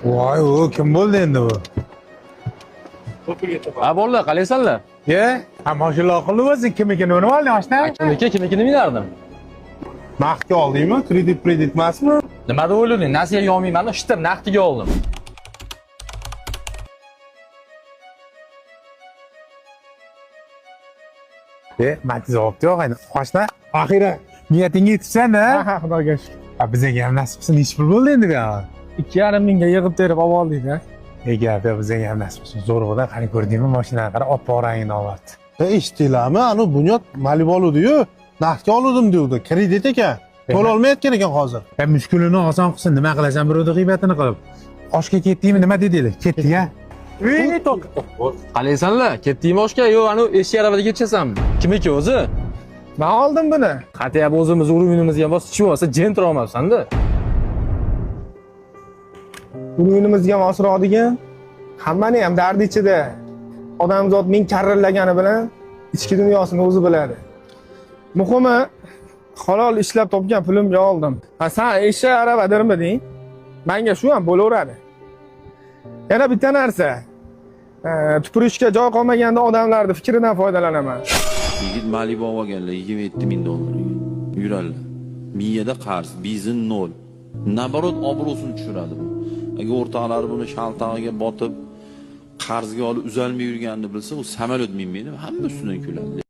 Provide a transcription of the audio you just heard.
Voy, u kim bo'ldi endi bu? Ha bo'ldi, qalaysanlar? Ye, ha mashaalloh qilib o'zing kimligini o'rnib olding oshna? Kimnikini bilardim. Naqdga oldingmi? Kredit emasmi? Nima deb o'ylading? Nasiyaga olmayman, shitir naqdiga oldim. Matiz olibdi og'ayni. Oshna, oxiri niyatingga yetibsan-da. Ha, xudoga shukr. Ha, bizga ham nasib qilsin, ish pul bo'ldi endi bu. 2,5 mingga yig'ib terib olib oldik-da. Gap bizga ham nasib qilsin. Zo'rg'ida qani ko'rdingmi, mashinani qara, oppoq rangini olyapti. Eshitdinglarmi? Ani Bunyod Malibu oluvdi-yu, naqdga oluvdim devdi. Kredit ekan. To'la olmayotgan ekan hozir. Mushkulini oson qilsin, nima qilasan birovni g'iybatini qilib. Oshga ketdingmi, nima dedinglar? Ketdik-a? Qalaysanlar? Ketdingmi oshga? Yo'q, anu eshik aravada ketchasanmi? Kimniki o'zi? Men oldim buni. Qatiyab o'zimiz uruvinimizga bosib tushib olsa, jin tura olmabsan-da. Uyimizga mosroqdigan hammani ham dardi ichida. Odamzod ming karrallagani bilan ichki dunyosini o'zi biladi. Muhimi halol ishlab topgan pulimga oldim. Ha, sen eshak aravadirmiding? Menga shu ham bo'laveradi. Yana bitta narsa. Tupurishga joy qolmaganda odamlarning fikridan foydalanaman. Yigit Malibu olganlar 27 ming dollarga. Yurarlar. Miyada qarz, bizin 0. Nabarot obro'sini tushiradi bu. Agar o'rtoqlari buni shaltog'iga botib qarzga olib uzalmay yurganini bilsa, u samolyot minmaydi, hamma ustidan kuladi.